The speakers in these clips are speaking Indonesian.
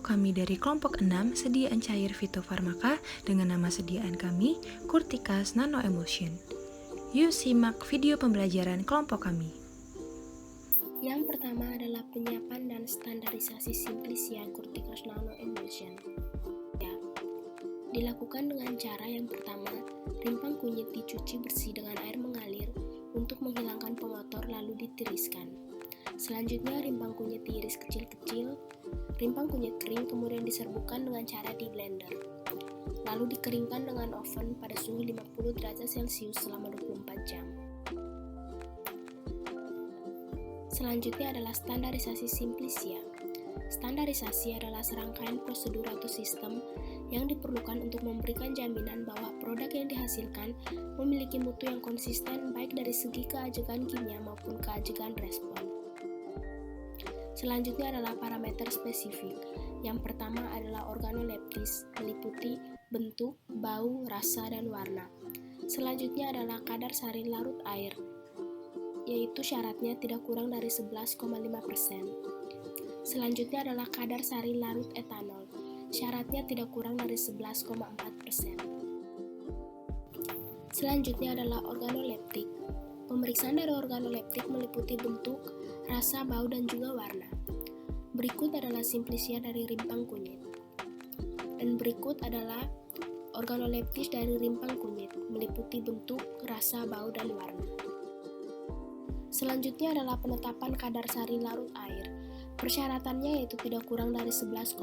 kami dari kelompok 6 sediaan cair fitofarmaka dengan nama sediaan kami, Curticas Nano Emulsion. Yuk simak video pembelajaran kelompok kami. Yang pertama adalah penyiapan dan standarisasi Simplicia Curticas Nano Emulsion. Dilakukan dengan cara yang pertama, rimpang kunyit dicuci bersih dengan air mengalir untuk menghilangkan pengotor lalu ditiriskan. Selanjutnya rimpang kunyit diiris kecil-kecil. Rimpang kunyit kering kemudian diserbukan dengan cara di blender. Lalu dikeringkan dengan oven pada suhu 50 derajat Celcius selama 24 jam. Selanjutnya adalah standarisasi Simplicia. Standarisasi adalah serangkaian prosedur atau sistem yang diperlukan untuk memberikan jaminan bahwa produk yang dihasilkan memiliki mutu yang konsisten baik dari segi keajegan kimia maupun keajegan respon. Selanjutnya adalah parameter spesifik. Yang pertama adalah organoleptis, meliputi bentuk, bau, rasa, dan warna. Selanjutnya adalah kadar sari larut air, yaitu syaratnya tidak kurang dari 11,5%. Selanjutnya adalah kadar sari larut etanol, syaratnya tidak kurang dari 11,4%. Selanjutnya adalah organoleptik. Pemeriksaan dari organoleptik meliputi bentuk, rasa, bau, dan juga warna. Berikut adalah Simplicia dari rimpang kunyit. Dan berikut adalah organoleptis dari rimpang kunyit, meliputi bentuk, rasa, bau, dan warna. Selanjutnya adalah penetapan kadar sari larut air. Persyaratannya yaitu tidak kurang dari 11,5%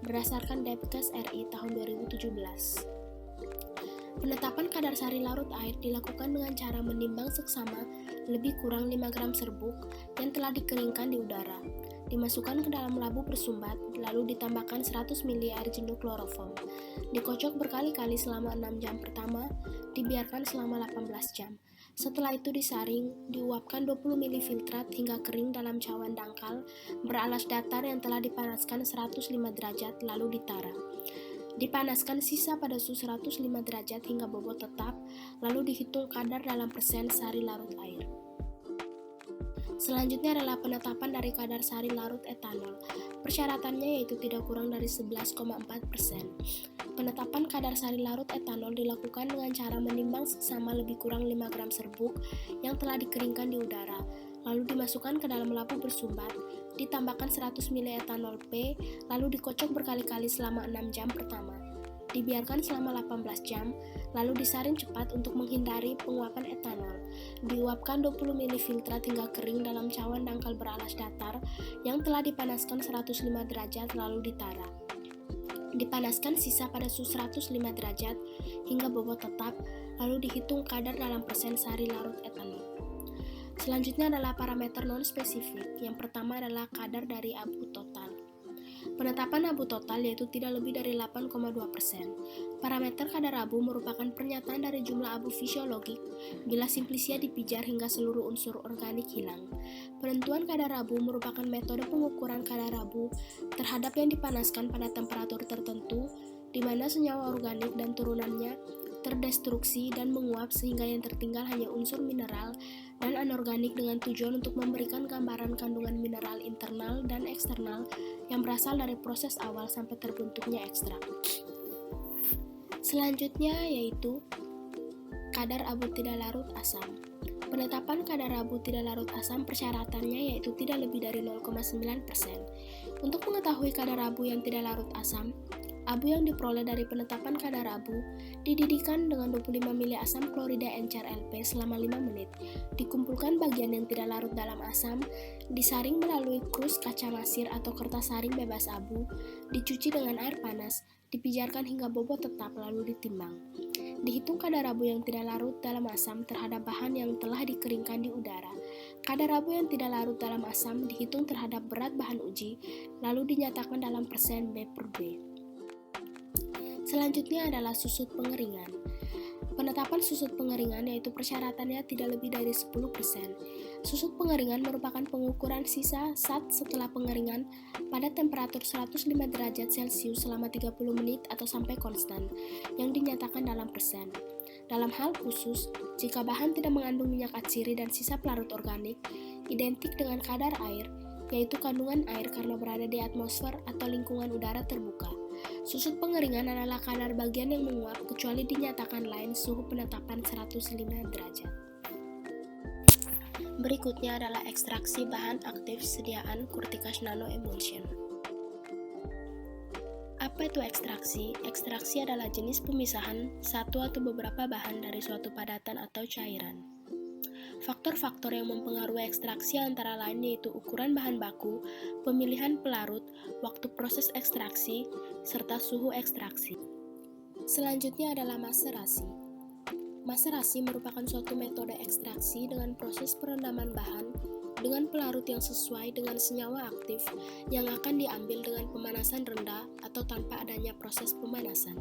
berdasarkan Depkes RI tahun 2017. Penetapan kadar sari larut air dilakukan dengan cara menimbang seksama lebih kurang 5 gram serbuk yang telah dikeringkan di udara, dimasukkan ke dalam labu bersumbat, lalu ditambahkan 100 ml air jenuh kloroform, dikocok berkali-kali selama 6 jam pertama, dibiarkan selama 18 jam. Setelah itu disaring, diuapkan 20 ml filtrat hingga kering dalam cawan dangkal beralas datar yang telah dipanaskan 105 derajat lalu ditara. Dipanaskan sisa pada suhu 105 derajat hingga bobot tetap, lalu dihitung kadar dalam persen sari larut air. Selanjutnya adalah penetapan dari kadar sari larut etanol. Persyaratannya yaitu tidak kurang dari 11,4%. Penetapan kadar sari larut etanol dilakukan dengan cara menimbang seksama lebih kurang 5 gram serbuk yang telah dikeringkan di udara, lalu dimasukkan ke dalam labu bersumbat, ditambahkan 100 ml etanol P, lalu dikocok berkali-kali selama 6 jam pertama. Dibiarkan selama 18 jam, lalu disaring cepat untuk menghindari penguapan etanol. Diuapkan 20 ml filtrat hingga kering dalam cawan dangkal beralas datar yang telah dipanaskan 105 derajat lalu ditara. Dipanaskan sisa pada suhu 105 derajat hingga bobot tetap, lalu dihitung kadar dalam persen sari larut etanol. Selanjutnya adalah parameter non-spesifik. Yang pertama adalah kadar dari abu total. Penetapan abu total yaitu tidak lebih dari 8,2%. Parameter kadar abu merupakan pernyataan dari jumlah abu fisiologik bila Simplicia dipijar hingga seluruh unsur organik hilang. Penentuan kadar abu merupakan metode pengukuran kadar abu terhadap yang dipanaskan pada temperatur tertentu di mana senyawa organik dan turunannya terdestruksi dan menguap sehingga yang tertinggal hanya unsur mineral dan anorganik dengan tujuan untuk memberikan gambaran kandungan mineral internal dan eksternal yang berasal dari proses awal sampai terbentuknya ekstrak. Selanjutnya yaitu kadar abu tidak larut asam. Penetapan kadar abu tidak larut asam persyaratannya yaitu tidak lebih dari 0,9%. Untuk mengetahui kadar abu yang tidak larut asam, abu yang diperoleh dari penetapan kadar abu dididihkan dengan 25 ml asam klorida NCrLP selama 5 menit. Dikumpulkan bagian yang tidak larut dalam asam, disaring melalui krus kaca masir atau kertas saring bebas abu, dicuci dengan air panas, dipijarkan hingga bobot tetap lalu ditimbang. Dihitung kadar abu yang tidak larut dalam asam terhadap bahan yang telah dikeringkan di udara. Kadar abu yang tidak larut dalam asam dihitung terhadap berat bahan uji, lalu dinyatakan dalam persen B per B. Selanjutnya adalah susut pengeringan. Penetapan susut pengeringan yaitu persyaratannya tidak lebih dari 10%. Susut pengeringan merupakan pengukuran sisa zat setelah pengeringan pada temperatur 105 derajat Celcius selama 30 menit atau sampai konstan, yang dinyatakan dalam persen. Dalam hal khusus, jika bahan tidak mengandung minyak atsiri dan sisa pelarut organik, identik dengan kadar air, yaitu kandungan air karena berada di atmosfer atau lingkungan udara terbuka. Susut pengeringan adalah kadar bagian yang menguap kecuali dinyatakan lain suhu penetapan 105 derajat. Berikutnya adalah ekstraksi bahan aktif sediaan Curticas Nano Emulsion. Apa itu ekstraksi? Ekstraksi adalah jenis pemisahan satu atau beberapa bahan dari suatu padatan atau cairan. Faktor-faktor yang mempengaruhi ekstraksi antara lain yaitu ukuran bahan baku, pemilihan pelarut, waktu proses ekstraksi, serta suhu ekstraksi. Selanjutnya adalah maserasi. Maserasi merupakan suatu metode ekstraksi dengan proses perendaman bahan dengan pelarut yang sesuai dengan senyawa aktif yang akan diambil dengan pemanasan rendah atau tanpa adanya proses pemanasan.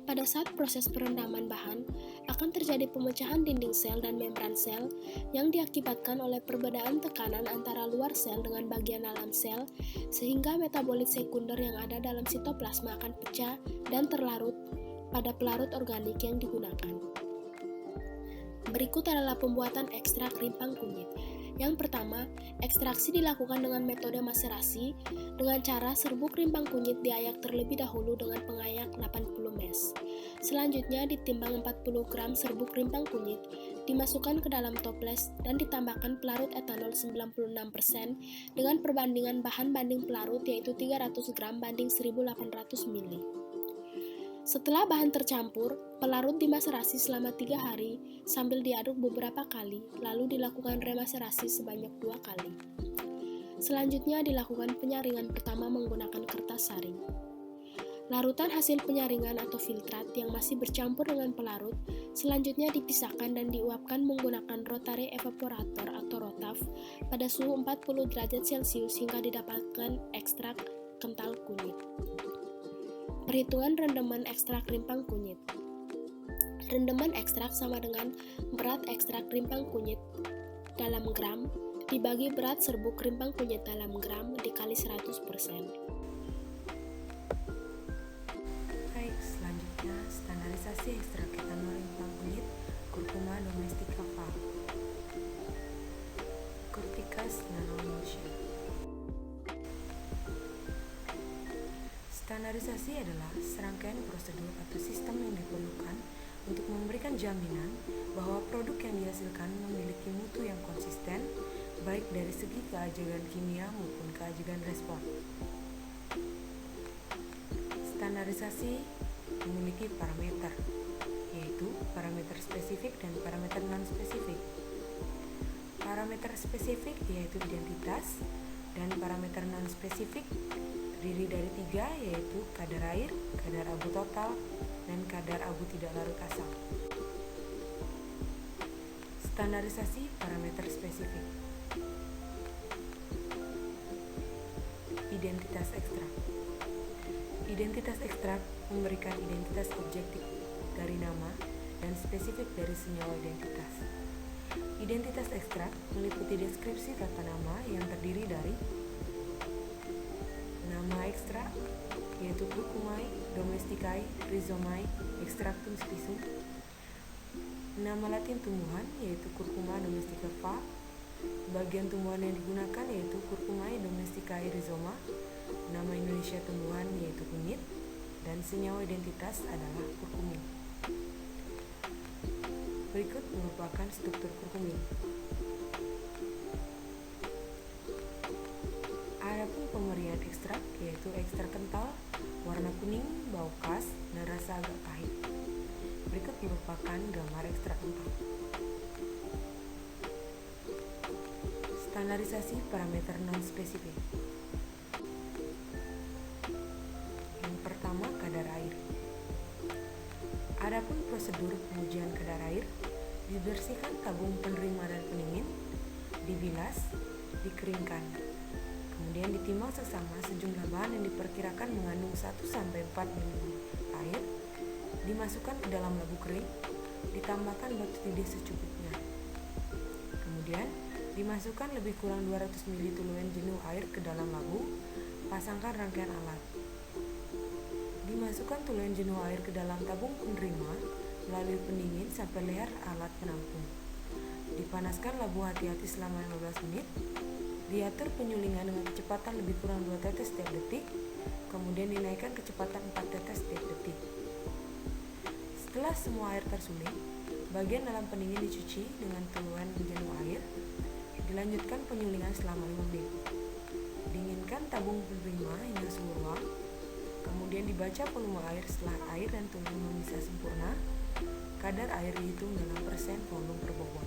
Pada saat proses perendaman bahan, akan terjadi pemecahan dinding sel dan membran sel yang diakibatkan oleh perbedaan tekanan antara luar sel dengan bagian dalam sel, sehingga metabolit sekunder yang ada dalam sitoplasma akan pecah dan terlarut pada pelarut organik yang digunakan. Berikut adalah pembuatan ekstrak rimpang kunyit. Yang pertama, ekstraksi dilakukan dengan metode maserasi dengan cara serbuk rimpang kunyit diayak terlebih dahulu dengan pengayak 80 mes. Selanjutnya ditimbang 40 gram serbuk rimpang kunyit, dimasukkan ke dalam toples dan ditambahkan pelarut etanol 96% dengan perbandingan bahan banding pelarut yaitu 300 gram banding 1800 ml. Setelah bahan tercampur, pelarut dimaserasi selama 3 hari sambil diaduk beberapa kali, lalu dilakukan remaserasi sebanyak 2 kali. Selanjutnya dilakukan penyaringan pertama menggunakan kertas saring. Larutan hasil penyaringan atau filtrat yang masih bercampur dengan pelarut selanjutnya dipisahkan dan diuapkan menggunakan rotary evaporator atau rotaf pada suhu 40 derajat Celcius hingga didapatkan ekstrak kental kunyit. Perhitungan rendaman ekstrak rimpang kunyit. Rendaman ekstrak sama dengan berat ekstrak rimpang kunyit dalam gram dibagi berat serbuk rimpang kunyit dalam gram dikali 100%. Baik, selanjutnya standarisasi ekstrak etanol rimpang kunyit Curcuma domestica var. Curticas Nano Emulsion. Standarisasi adalah serangkaian prosedur atau sistem yang diperlukan untuk memberikan jaminan bahwa produk yang dihasilkan memiliki mutu yang konsisten, baik dari segi keajegan kimia maupun keajegan respon. Standarisasi memiliki parameter, yaitu parameter spesifik dan parameter non-spesifik. Parameter spesifik yaitu identitas, dan parameter non-spesifik terdiri dari 3, yaitu kadar air, kadar abu total, dan kadar abu tidak larut asam. Standarisasi parameter spesifik. Identitas ekstrak. Identitas ekstrak memberikan identitas objektif dari nama dan spesifik dari senyawa identitas. Identitas ekstrak meliputi deskripsi tata nama yang terdiri dari nama ekstrak, yaitu Curcumae domesticae rhizomae extractum spisum. Nama latin tumbuhan, yaitu Curcuma domestica var. Bagian tumbuhan yang digunakan yaitu Curcumae domesticae rhizoma. Nama Indonesia tumbuhan yaitu kunyit, dan senyawa identitas adalah kurkumin. Berikut merupakan struktur kurkumin. Adapun pemberian ekstrak yaitu ekstrak kental, warna kuning, bau khas, dan rasa agak pahit. Berikut merupakan gambar ekstrak kental. Standarisasi parameter non-spesifik. Yang pertama, kadar air. Adapun prosedur pengujian kadar air, dibersihkan tabung penerima dan pendingin, dibilas, dikeringkan. Kemudian ditimbang seksama sejumlah bahan yang diperkirakan mengandung 1-4 ml air, dimasukkan ke dalam labu kering, ditambahkan batu tidih secukupnya. Kemudian dimasukkan lebih kurang 200 ml tuluen jenuh air ke dalam labu, pasangkan rangkaian alat. Dimasukkan tuluen jenuh air ke dalam tabung penerima melalui pendingin sampai leher alat penampung. Dipanaskan labu hati-hati selama 15 menit. Diatur penyulingan dengan kecepatan lebih kurang 2 tetes setiap detik, kemudian dinaikkan kecepatan 4 tetes setiap detik. Setelah semua air tersuling, bagian dalam pendingin dicuci dengan tuluan jenuh air. Dilanjutkan penyulingan selama 5 menit. Dinginkan tabung penerima hingga suhu ruang. Kemudian dibaca volume air setelah air dan tuluan memisah sempurna. Kadar air dihitung dalam persen volume per bobot.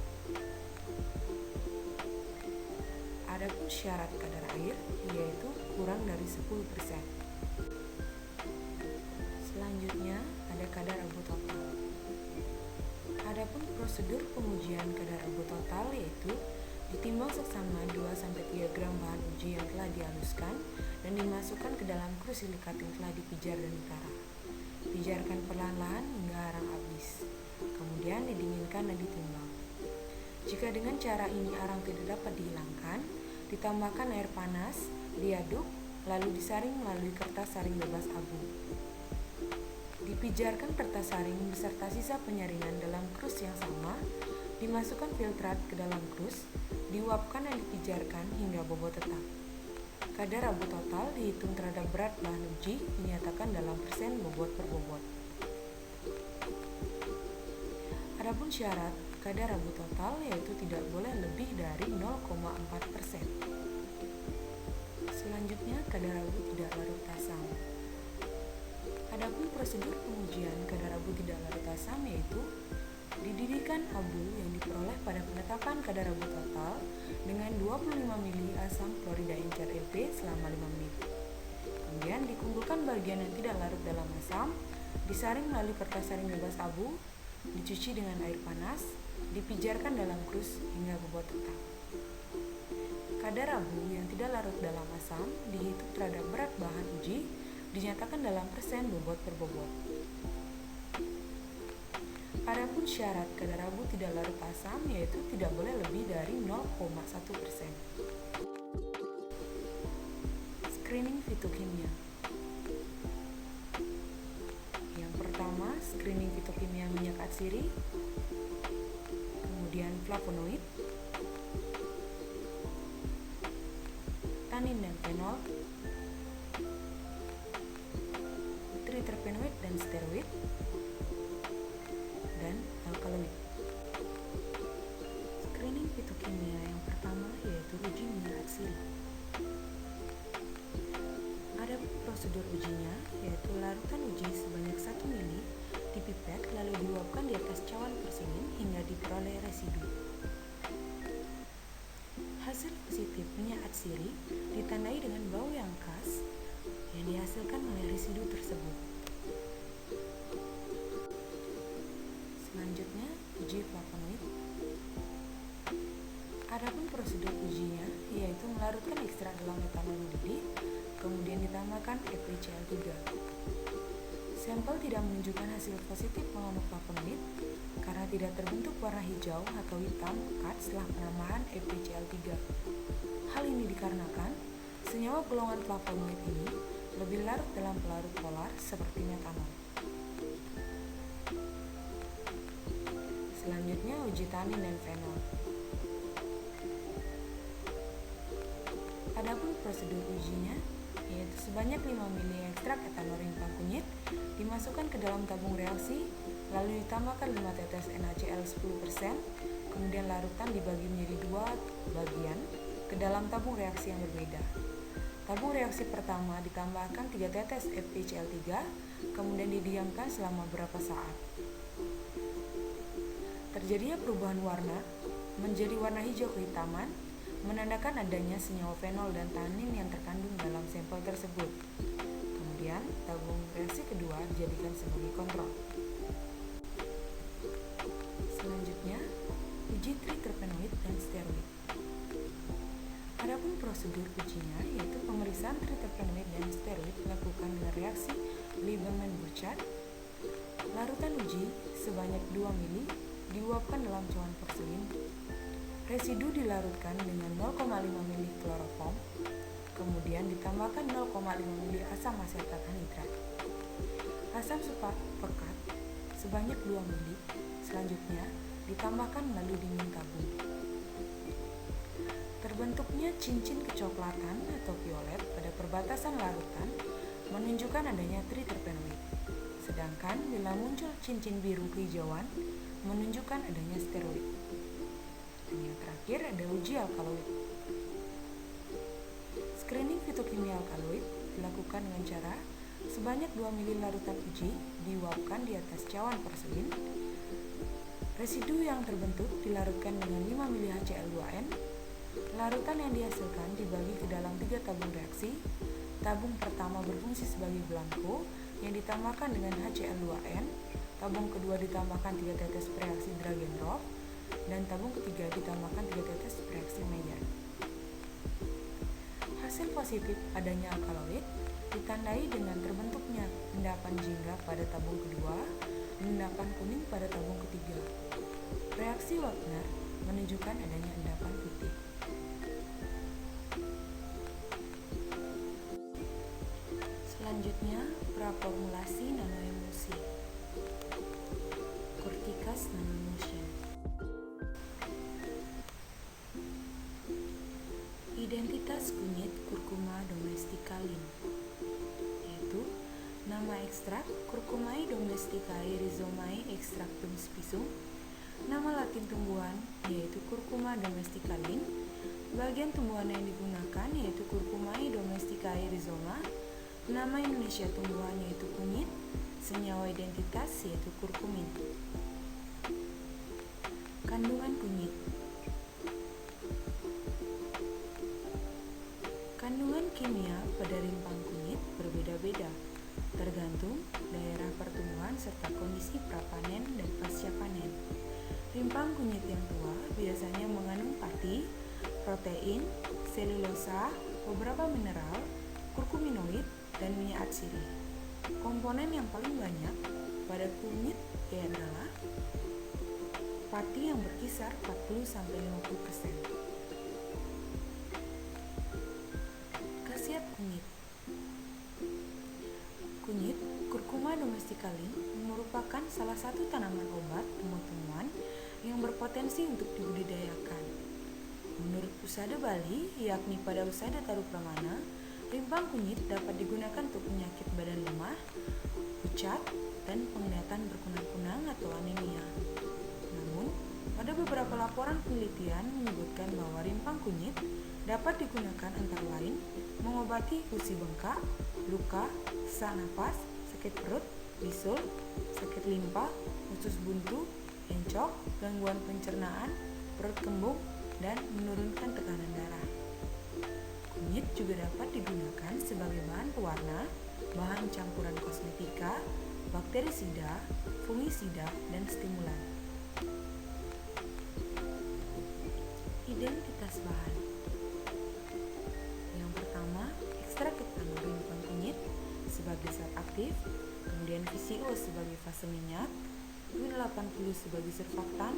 Adapun syarat kadar air yaitu kurang dari 10%. Selanjutnya ada kadar abu total. Adapun prosedur pengujian kadar abu total yaitu ditimbang seksama 2-3 gram bahan uji yang telah dihaluskan dan dimasukkan ke dalam krus silikat yang telah dipijar dan dikarang. Pijarkan perlahan-lahan hingga arang habis. Kemudian didinginkan dan ditimbang. Jika dengan cara ini arang tidak dapat dihilangkan, ditambahkan air panas, diaduk, lalu disaring melalui kertas saring bebas abu. Dipijarkan kertas saring beserta sisa penyaringan dalam krus yang sama, dimasukkan filtrat ke dalam krus, diuapkan dan dipijarkan hingga bobot tetap. Kadar abu total dihitung terhadap berat bahan uji, dinyatakan dalam persen bobot per bobot. Adapun syarat kadar abu total yaitu tidak boleh lebih dari 0,4%. Selanjutnya kadar abu tidak larut asam. Adapun prosedur pengujian kadar abu tidak larut asam yaitu dididihkan abu yang diperoleh pada penetapan kadar abu total dengan 25 ml asam klorida encer Ep selama 5 menit. Kemudian dikumpulkan bagian yang tidak larut dalam asam, disaring melalui kertas saring bebas abu, dicuci dengan air panas, dipijarkan dalam krus hingga bobot tetap. Kadar abu yang tidak larut dalam asam dihitung terhadap berat bahan uji, dinyatakan dalam persen bobot per bobot. Adapun syarat kadar abu tidak larut asam yaitu tidak boleh lebih dari 0,1%. Screening fitokimia. Yang pertama, screening fitokimia minyak atsiri, kemudian flavonoid, tanin dan fenol, triterpenoid dan steroid, dan alkaloid. Screening fitokimia yang pertama yaitu uji minyak atsiri. Ada prosedur ujinya yaitu larutan uji sebanyak 1 ml dipipet lalu diuapkan di atas cawan porselin hingga diperoleh residu. Hasil positif minyak atsiri ditandai dengan bau yang khas yang dihasilkan oleh residu tersebut. Selanjutnya, uji flavonoid. Adapun prosedur ujinya yaitu melarutkan ekstrak dalam etanol mendidih, kemudian ditambahkan FeCl3. Sampel tidak menunjukkan hasil positif mengandung flavonoid karena tidak terbentuk warna hijau atau hitam pekat setelah penambahan FeCl3. Hal ini dikarenakan senyawa golongan flavonoid ini lebih larut dalam pelarut polar seperti metanol. Selanjutnya uji tanin dan fenol. Adapun prosedur ujinya yaitu sebanyak 5 ml ekstrak etanol rimpang kunyit dimasukkan ke dalam tabung reaksi, lalu ditambahkan 5 tetes NaCl 10%, kemudian larutan dibagi menjadi 2 bagian ke dalam tabung reaksi yang berbeda. Tabung reaksi pertama ditambahkan 3 tetes FeCl3, kemudian didiamkan selama beberapa saat. Terjadinya perubahan warna menjadi warna hijau kehitaman, menandakan adanya senyawa fenol dan tanin yang terkandung dalam sampel tersebut. Kemudian, tabung reaksi kedua dijadikan sebagai kontrol. Selanjutnya, uji triterpenoid dan steroid. Adapun prosedur ujinya yaitu pemeriksaan triterpenoid dan steroid dilakukan dengan reaksi Lieberman-Burchard. Larutan uji sebanyak 2 ml diuapkan dalam cawan porselin. Residu dilarutkan dengan 0,5 ml kloroform, kemudian ditambahkan 0,5 ml asam asetat anhidrat. Asam pekat sebanyak 2 ml, selanjutnya ditambahkan melalui dinding tabung. Terbentuknya cincin kecoklatan atau violet pada perbatasan larutan menunjukkan adanya triterpenoid. Sedangkan bila muncul cincin biru kehijauan menunjukkan adanya steroid. Dan yang terakhir ada uji alkaloid. Screening fitokimia alkaloid dilakukan dengan cara sebanyak 2 ml larutan uji diuapkan di atas cawan porselin. Residu yang terbentuk dilarutkan dengan 5 ml HCl2n. Larutan yang dihasilkan dibagi ke dalam 3 tabung reaksi. Tabung pertama berfungsi sebagai belangko yang ditambahkan dengan HCl2n. Tabung kedua ditambahkan 3 tetes reaksi Dragendorf dan tabung ketiga ditambahkan 3 tetes reaksi Maillard. Hasil positif adanya alkaloid ditandai dengan terbentuknya endapan jingga pada tabung kedua dan endapan kuning pada tabung ketiga. Reaksi Wagner menunjukkan adanya endapan putih. Selanjutnya, praformulasi nanoemulsi. Corticas nanoemulsion. Identitas kunyit Curcuma domestica Linn, yaitu nama ekstrak Curcumae domesticae rhizomae extractum spisum, nama latin tumbuhan yaitu Curcuma domestica Linn, bagian tumbuhan yang digunakan yaitu Curcumae domesticae rhizoma, nama Indonesia tumbuhan yaitu kunyit, senyawa identitas yaitu kurkumin. Kandungan kunyit. Kandungan kimia pada rimpang kunyit berbeda-beda, tergantung daerah pertumbuhan serta kondisi prapanen dan pasca panen. Rimpang kunyit yang tua biasanya mengandung pati, protein, selulosa, beberapa mineral, kurkuminoid, dan minyak atsiri. Komponen yang paling banyak pada kunyit adalah pati yang berkisar 40-50%. Khasiat kunyit. Kunyit Curcuma domestica Linn merupakan salah satu tanaman obat tumbuh-tumbuhan yang berpotensi untuk dibudidayakan. Menurut Pusada Bali, yakni pada Pusada Tarup Pramana, rimpang kunyit dapat digunakan untuk penyakit badan lemah, pucat, dan penglihatan berkunang-kunang atau anemia. Namun, pada beberapa laporan penelitian menyebutkan bahwa rimpang kunyit dapat digunakan antara lain mengobati gusi bengkak, luka, sesak napas, sakit perut, bisul, sakit limpa, usus buntu, encok, gangguan pencernaan, perut kembung, dan menurunkan tekanan darah. Kunyit juga dapat digunakan sebagai bahan pewarna, bahan campuran kosmetika, bakterisida, fungisida, dan stimulan. Identitas bahan. Yang pertama, ekstrak etanol rimpang kunyit sebagai zat aktif, kemudian VCO sebagai fase minyak, WIN80 sebagai surfaktan,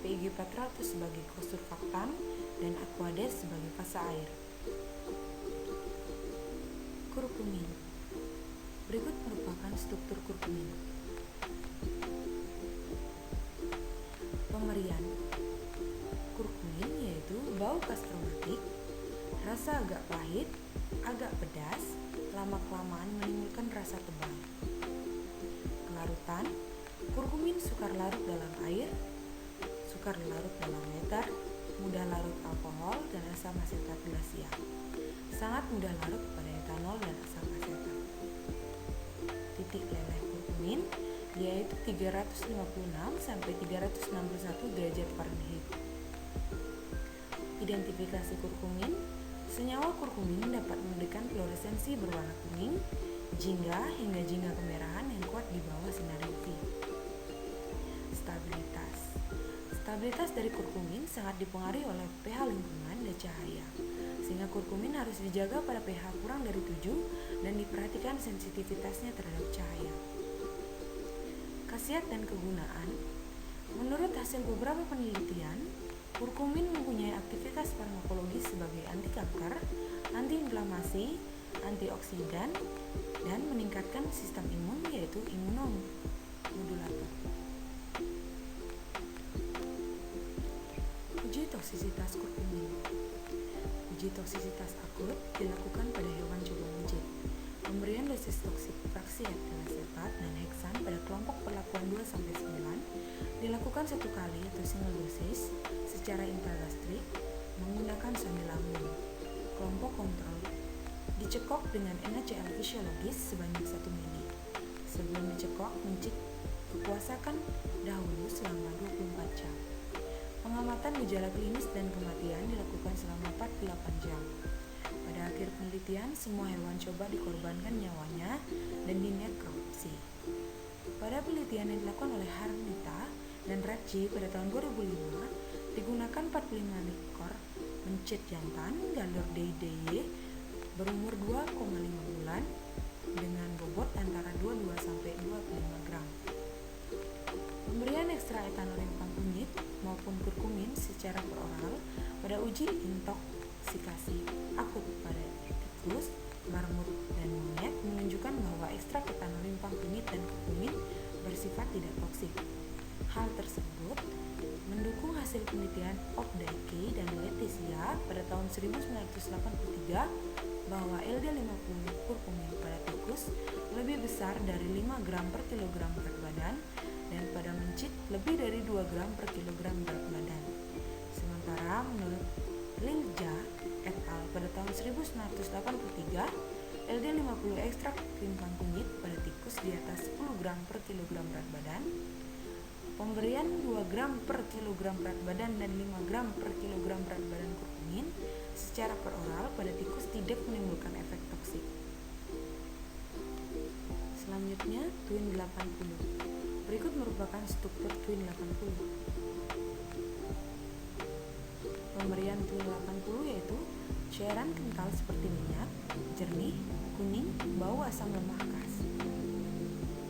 PIG 400 sebagai kosurfaktan, dan Aquades sebagai fase air. Kurkumin. Berikut merupakan struktur kurkumin. Pemberian. Kurkumin yaitu bau khas aromatik, rasa agak pahit, agak pedas, lama-kelamaan menimbulkan rasa tebal. Kelarutan. Kurkumin sukar larut dalam air, sukar larut dalam netar, mudah larut alkohol dan asam asetat glasial. Sangat mudah larut pada etanol dan asam asetat. Titik leleh kurkumin yaitu 356 sampai 361 derajat Fahrenheit. Identifikasi kurkumin. Senyawa kurkumin dapat memberikan fluoresensi berwarna kuning, jingga hingga jingga kemerahan yang kuat di bawah sinar UV. Stabilitas. Stabilitas dari kurkumin sangat dipengaruhi oleh pH lingkungan dan cahaya, sehingga kurkumin harus dijaga pada pH kurang dari 7 dan diperhatikan sensitivitasnya terhadap cahaya. Khasiat dan kegunaan. Menurut hasil beberapa penelitian, kurkumin mempunyai aktivitas farmakologis sebagai anti kanker, anti-inflamasi, antioksidan, dan meningkatkan sistem imun yaitu imunomodulator. Uji toksisitas kurkumin. uji toksisitas akut dilakukan pada hewan coba mencit. Pemberian dosis toksik fraksi etilasetat dan heksan pada kelompok perlakuan 2-9 dilakukan 1 kali atau single dosis secara intragastrik menggunakan sonde lambung. Kelompok kontrol dicekok dengan NaCl fisiologis sebanyak 1 mili. Sebelum dicekok, mencit dipuasakan dahulu selama 24 jam. Pengamatan gejala klinis dan kematian dilakukan selama 48 jam. Pada akhir penelitian, semua hewan coba dikorbankan nyawanya dan dinekropsi. Pada penelitian yang dilakukan oleh Harnita dan Ratji pada tahun 2005, digunakan 45 ekor mencit jantan galur DDY berumur 2,5 bulan dengan bobot antara 22-25 gram. Pemberian ekstra etanol rempang kunyit maupun kurkumin secara peroral pada uji intoksikasi akut pada tikus, marmut, dan monyet menunjukkan bahwa ekstrak etanol rempang kunyit dan kurkumin bersifat tidak toksik. Hal tersebut mendukung hasil penelitian Opdyke dan Leticia pada tahun 1983 bahwa LD50 kurkumin pada tikus lebih besar dari 5 gram per kilogram berat badan dan pada mencit lebih dari 2 gram per kilogram berat badan. Sementara menurut Lilja et al. Pada tahun 1983, LD50 ekstrak rempang kunyit pada tikus di atas 10 gram per kilogram berat badan, pemberian 2 gram per kilogram berat badan dan 5 gram per kilogram berat badan kurkumin secara peroral pada tikus tidak menimbulkan efek toksik. Selanjutnya, Twin 80. Berikut merupakan struktur Twin 80. Pemberian Twin 80 yaitu cairan kental seperti minyak, jernih, kuning, bau asam lemah khas.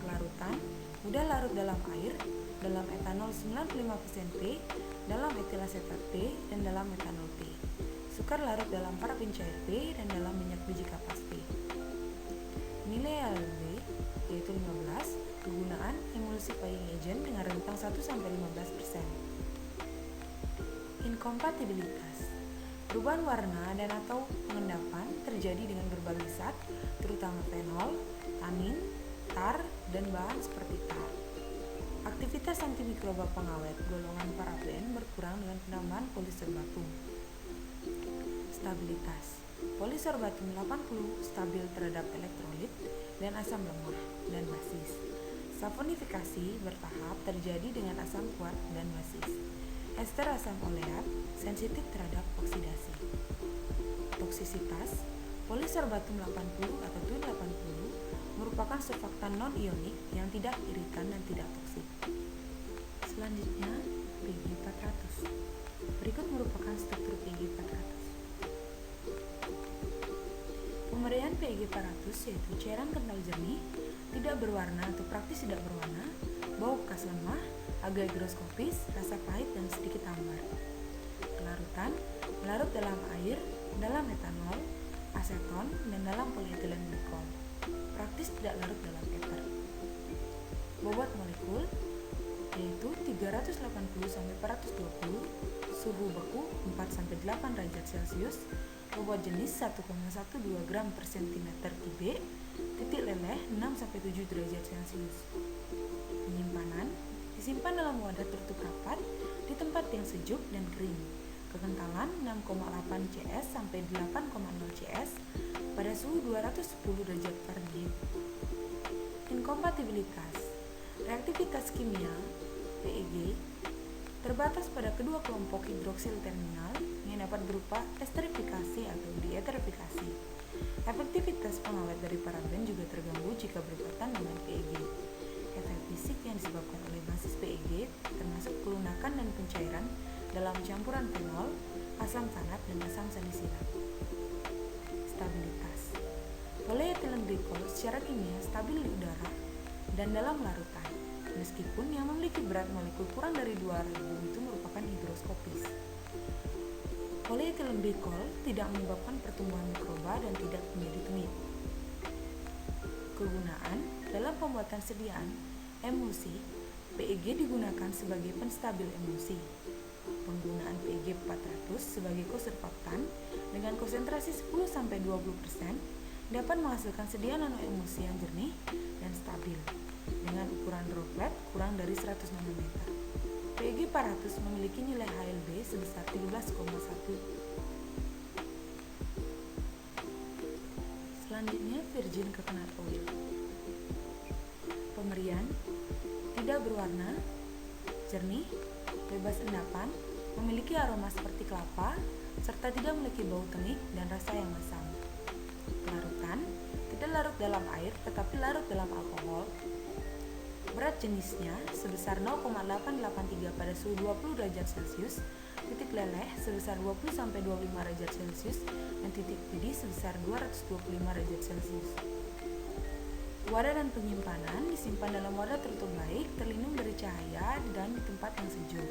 Kelarutan, mudah larut dalam air, dalam etanol 95% P, dalam etilasetat P, dan dalam metanol P. Sukar larut dalam parafin cair P dan dalam minyak biji kapas P. Nilai LB yaitu 15, kegunaan emulsifying agent dengan rentang 1-15%. Inkompatibilitas, perubahan warna dan atau pengendapan terjadi dengan berbagai zat, terutama fenol, tanin, tar, dan bahan seperti tar. Aktivitas antimikroba pengawet golongan paraben berkurang dengan penambahan polisorbatum. Stabilitas, polisorbatum 80 stabil terhadap elektrolit dan asam lemah dan basis. Saponifikasi bertahap terjadi dengan asam kuat dan basis. Ester asam oleat sensitif terhadap oksidasi. Toksisitas, polisorbatum 80 atau Twin 80 merupakan surfaktan non-ionik yang tidak iritan dan tidak toksik. Selanjutnya, PG 400. Berikut merupakan struktur PG 400. Pemberian PG 400 yaitu cairan kental jernih, tidak berwarna atau praktis tidak berwarna, bau khas lemah, agak higroskopis, rasa pahit dan sedikit hambar. Kelarutan, larut dalam air, dalam etanol, aseton, dan dalam polietilen glikol. Praktis tidak larut dalam eter. Bobot molekul yaitu 380-420, suhu beku 4-8 derajat Celcius, bobot jenis 1,12 gram per cm Kib, titik leleh 6-7 derajat Celcius. Penyimpanan, disimpan dalam wadah tertutup rapat di tempat yang sejuk dan kering. Kekentalan 6,8 CS sampai 8,0 CS pada suhu 210 derajat Fahrenheit. Inkompatibilitas, reaktivitas kimia PEG terbatas pada kedua kelompok hidroksil terminal yang dapat berupa esterifikasi atau dieterifikasi. Efektivitas pengawet dari paraben juga terganggu jika berdekatan dengan PEG. Efek fisik yang disebabkan oleh basis PEG termasuk pelunakan dan pencairan dalam campuran fenol, asam tanat, dan asam salisilat. Stabilitas, polietilen glikol secara kimia stabil di udara dan dalam larutan, meskipun yang memiliki berat molekul kurang dari 2000 itu merupakan higroskopis. Polietilen glikol tidak menyebabkan pertumbuhan mikroba dan tidak menjadi tumit. Kegunaan dalam pembuatan sediaan emulsi, PEG digunakan sebagai penstabil emulsi. penggunaan PEG 400 sebagai konservatan dengan konsentrasi 10-20% dapat menghasilkan sediaan nanoemulsi yang jernih dan stabil dengan ukuran droplet kurang dari 100 nanometer. PEG 400 memiliki nilai HLB sebesar 13,1. Selanjutnya, virgin coconut oil. Pemberian tidak berwarna, jernih, bebas endapan, memiliki aroma seperti kelapa, serta tidak memiliki bau tengik dan rasa yang masam. Pelarutan tidak larut dalam air tetapi larut dalam alkohol. Berat jenisnya sebesar 0,883 pada suhu 20 derajat Celcius, titik leleh sebesar 20-25 derajat Celcius, dan titik didih sebesar 225 derajat Celcius. Wadah dan penyimpanan disimpan dalam wadah tertutup baik, terlindung dari cahaya dan di tempat yang sejuk.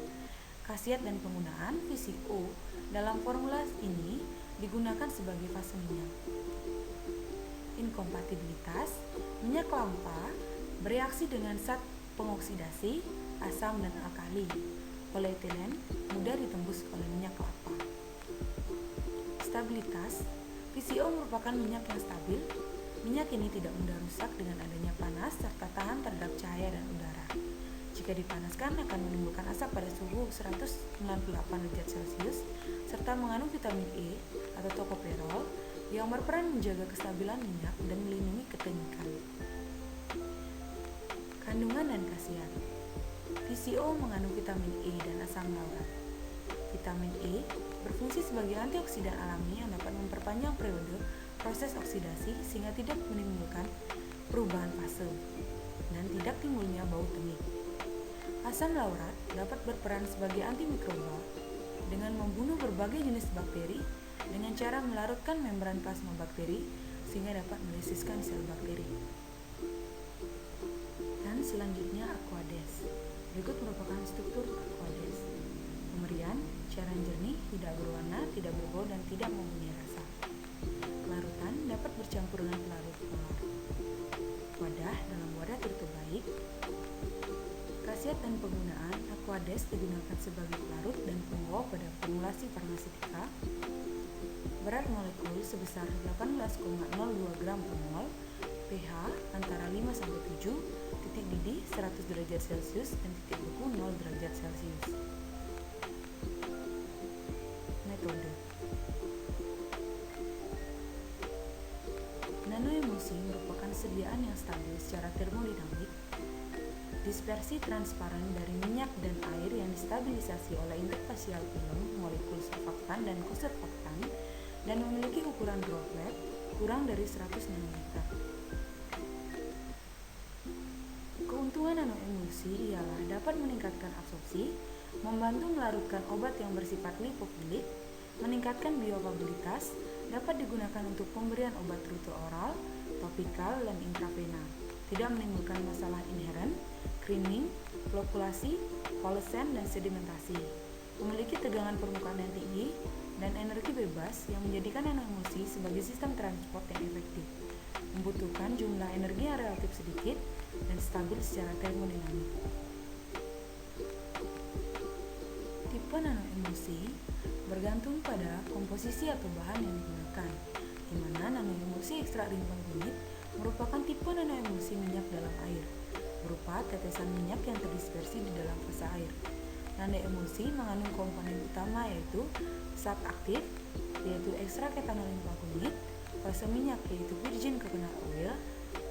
Khasiat dan penggunaan VCO dalam formula ini digunakan sebagai fase minyak. Inkompatibilitas: minyak kelapa bereaksi dengan zat pengoksidasi, asam dan alkali. Polietilen mudah ditembus oleh minyak kelapa. Stabilitas: VCO merupakan minyak yang stabil. Minyak ini tidak mudah rusak dengan adanya panas serta tahan terhadap cahaya dan udara. Jika dipanaskan akan menimbulkan asap pada suhu 198 derajat Celcius serta mengandung vitamin E atau tokoperol yang berperan menjaga kestabilan minyak dan melindungi ketenyikan. Kandungan dan khasiat: VCO mengandung vitamin E dan asam laurat. Vitamin E berfungsi sebagai antioksidan alami yang dapat memperpanjang periode proses oksidasi sehingga tidak menimbulkan perubahan fase dan tidak timbulnya bau tengik. Asam laurat dapat berperan sebagai antimikroba dengan membunuh berbagai jenis bakteri dengan cara melarutkan membran plasma bakteri sehingga dapat melisiskan sel bakteri. Dan selanjutnya Aquades. Berikut merupakan struktur Aquades. Pemberian: cairan jernih, tidak berwarna, tidak berbau dan tidak mempunyai rasa. Larutan dapat bercampur dengan pelarut polar. Wadah dalam wadah tertutup baik. Khasiat dan penggunaan: Aquades digunakan sebagai pelarut dan pembawa pada formulasi farmaseutika. Berat molekul sebesar 18,02 gram per mol. pH antara 5-7. Titik didih 100 derajat Celcius dan titik beku 0 derajat Celcius. Metode: nanoemulsi merupakan sediaan yang stabil secara termodinamik, dispersi transparan dari minyak dan air yang distabilisasi oleh interfasial film, molekul surfaktan dan kosurfaktan, dan memiliki ukuran droplet kurang dari 100 nanometer. Keuntungan nanoemulsi ialah dapat meningkatkan absorpsi, membantu melarutkan obat yang bersifat lipofilik, meningkatkan bioavailabilitas, dapat digunakan untuk pemberian obat rute oral, topikal, dan intravena, tidak menimbulkan masalah inheren, creaming, flokulasi, polesen, dan sedimentasi, memiliki tegangan permukaan yang tinggi, dan energi bebas yang menjadikan nanoemulsi sebagai sistem transport yang efektif, membutuhkan jumlah energi yang relatif sedikit, dan stabil secara termodinamik. Tipe nanoemulsi bergantung pada komposisi atau bahan yang digunakan, di mana nanoemulsi ekstrak rimpang kunyit merupakan tipe nanoemulsi minyak dalam air, berupa tetesan minyak yang terdispersi di dalam fase air. Nanoemulsi mengandung komponen utama yaitu zat aktif, yaitu ekstrak etanol limpah kunyit, fase minyak yaitu virgin coconut oil,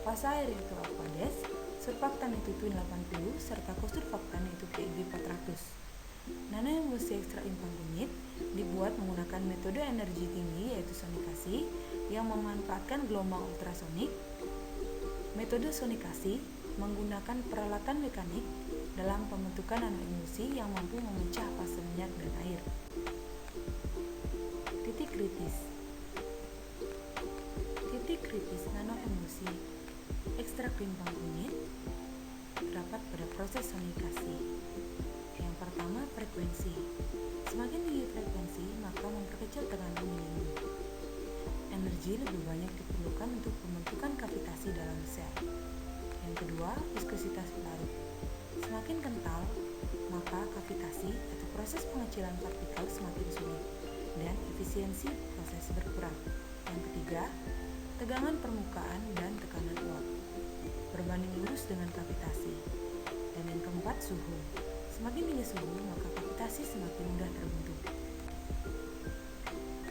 fase air yaitu Aquades, surfaktan yaitu Twin 80, serta kosurfaktan yaitu PEG 400. Nanoemulsi ekstrak limpah kunyit dibuat menggunakan metode energi tinggi yaitu sonikasi yang memanfaatkan gelombang ultrasonik. Metode sonikasi menggunakan peralatan mekanik dalam pembentukan nanoemulsi yang mampu memecah fase minyak dan air. Titik kritis. Titik kritis nanoemulsi ekstrak limpah kunyit terdapat pada proses sonikasi. Yang pertama, frekuensi. Semakin tinggi frekuensi, maka memperkecil tekanan minimum. Energi lebih banyak diperlukan untuk pembentukan kavitasi dalam sel. Yang kedua, viskositas pelarut. Semakin kental, maka kavitasi atau proses pengecilan partikel semakin sulit dan efisiensi proses berkurang. Yang ketiga, tegangan permukaan dan tekanan uap berbanding lurus dengan kavitasi. Dan yang keempat, suhu. Semakin tinggi suhu, maka kavitasi semakin mudah terbentuk.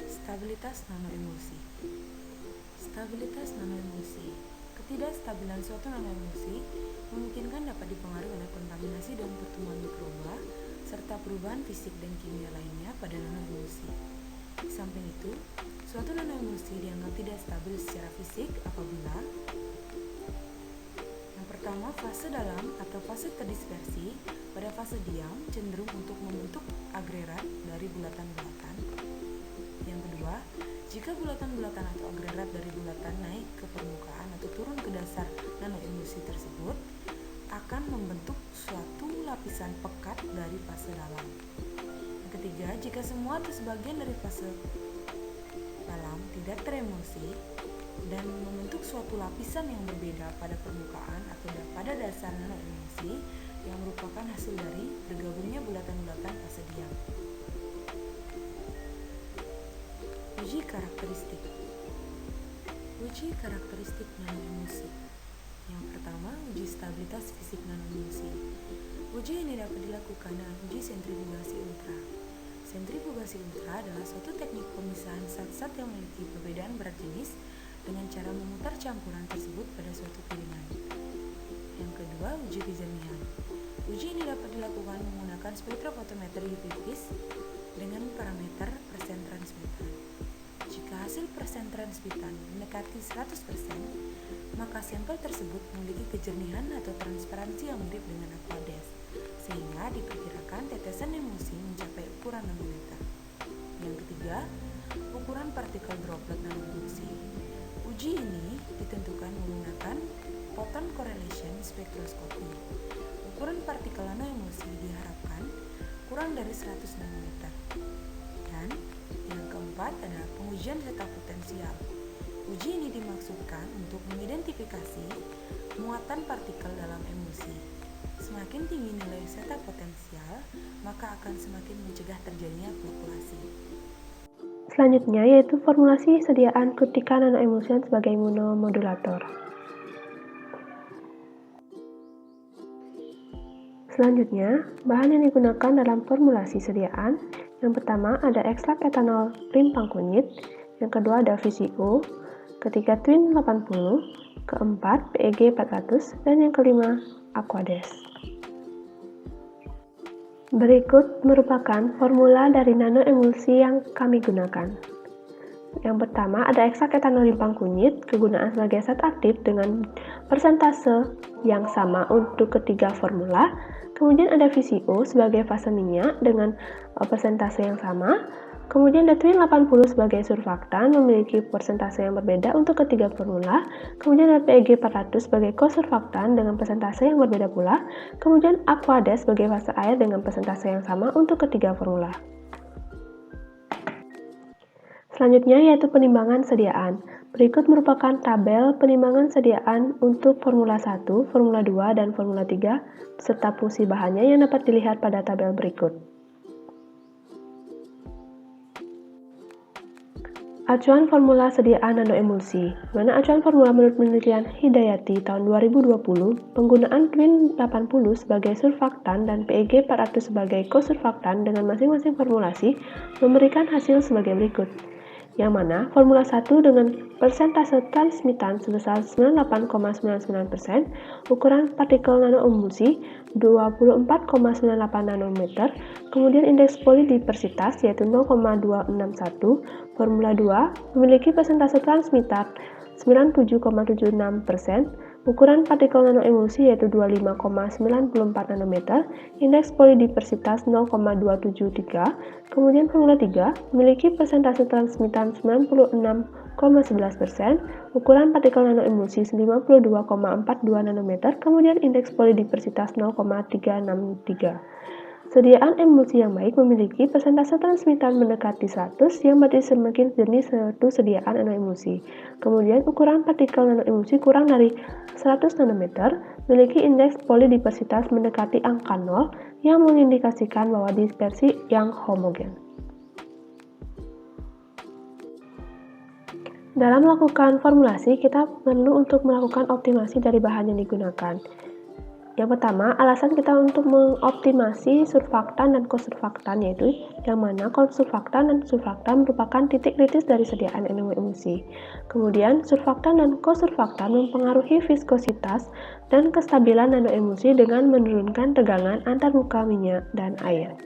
Stabilitas nanoemulsi. Stabilitas nanoemulsi. Ketidakstabilan suatu nanoemulsi memungkinkan dapat dipengaruhi oleh kontaminasi dan pertumbuhan mikroba serta perubahan fisik dan kimia lainnya pada nanoemulsi. Di samping itu, suatu nanoemulsi dianggap tidak stabil secara fisik apabila yang pertama, fase dalam atau fase terdispersi pada fase diam cenderung untuk membentuk agregat dari bulatan-bulatan. Yang kedua, jika bulatan-bulatan atau agregat dari bulatan naik ke permukaan atau turun ke dasar nanoemulsi tersebut, akan membentuk suatu lapisan pekat dari fase dalam. Yang ketiga, jika semua atau sebagian dari fase dalam tidak teremulsi dan membentuk suatu lapisan yang berbeda pada permukaan atau pada dasar nanoemulsi yang merupakan hasil dari bergabungnya bulatan-bulatan fase diam. Uji karakteristik. Uji karakteristik nanoemulsi. Yang pertama, uji stabilitas fisik nanoemulsi. Uji ini dapat dilakukan dengan uji sentrifugasi ultra. Sentrifugasi ultra adalah suatu teknik pemisahan zat-zat yang memiliki perbedaan berat jenis dengan cara memutar campuran tersebut pada suatu piringan. Yang kedua, uji kejernihan. Uji ini dapat dilakukan menggunakan spektrofotometer UV vis dengan parameter persen transmitan. Jika hasil persen transmitan mendekati 100%, maka sampel tersebut memiliki kejernihan atau transparansi yang mirip dengan aqueous, sehingga diperkirakan tetesan emulsi mencapai ukuran nanometer. Yang ketiga, ukuran partikel droplet nanoemulsi. Uji ini ditentukan menggunakan photon correlation spectroscopy. Ukuran partikel nanoemulsi diharapkan kurang dari 100 nanometer. Dan yang keempat adalah pengujian zeta potensial. Uji ini dimaksudkan untuk mengidentifikasi muatan partikel dalam emulsi. Semakin tinggi nilai zeta potensial, maka akan semakin mencegah terjadinya fluktuasi. Selanjutnya yaitu formulasi sediaan ketika nanoemulsion sebagai imunomodulator. Selanjutnya, bahan yang digunakan dalam formulasi sediaan, yang pertama ada ekstrak etanol rimpang kunyit, yang kedua ada VCO, ketiga Twin 80, keempat PEG 400, dan yang kelima Aquades. Berikut merupakan formula dari nanoemulsi yang kami gunakan. Yang pertama ada ekstrak etanol rimpang kunyit, kegunaan sebagai zat aktif dengan persentase yang sama untuk ketiga formula. Kemudian ada VCO sebagai fase minyak dengan persentase yang sama. Kemudian ada Twin 80 sebagai surfaktan memiliki persentase yang berbeda untuk ketiga formula. Kemudian ada PEG 400 sebagai kosurfaktan dengan persentase yang berbeda pula. Kemudian Aquades sebagai fase air dengan persentase yang sama untuk ketiga formula. Selanjutnya yaitu penimbangan sediaan. Berikut merupakan tabel penimbangan sediaan untuk formula 1, formula 2, dan formula 3 serta fungsi bahannya yang dapat dilihat pada tabel berikut. Acuan formula sediaan nanoemulsi. Mana acuan formula menurut penelitian Hidayati tahun 2020, penggunaan Twin 80 sebagai surfaktan dan PEG 400 sebagai kosurfaktan dengan masing-masing formulasi memberikan hasil sebagai berikut. Yang mana formula 1 dengan persentase transmitan sebesar 98,99%, ukuran partikel nanoemulsi 24,98 nanometer, kemudian indeks polidiversitas yaitu 0,261, formula 2 memiliki persentase transmitan 97,76%, ukuran partikel nanoemulsi yaitu 25,94 nanometer, indeks polidiversitas 0,273, kemudian formula 3 memiliki persentase transmitan 96,11%, ukuran partikel nanoemulsi 52,42 nanometer, kemudian indeks polidiversitas 0,363. Sediaan emulsi yang baik memiliki persentase transmitan mendekati 100 yang berarti semakin jernih suatu sediaan nanoemulsi. Kemudian ukuran partikel nanoemulsi kurang dari 100 nanometer memiliki indeks polidiversitas mendekati angka 0 yang mengindikasikan bahwa dispersi yang homogen. Dalam melakukan formulasi, kita perlu untuk melakukan optimasi dari bahan yang digunakan. Yang pertama, alasan kita untuk mengoptimasi surfaktan dan kosurfaktan, yaitu yang mana kosurfaktan dan surfaktan merupakan titik kritis dari sediaan nanoemulsi. Kemudian, surfaktan dan kosurfaktan mempengaruhi viskositas dan kestabilan nanoemulsi dengan menurunkan tegangan antarmuka minyak dan air.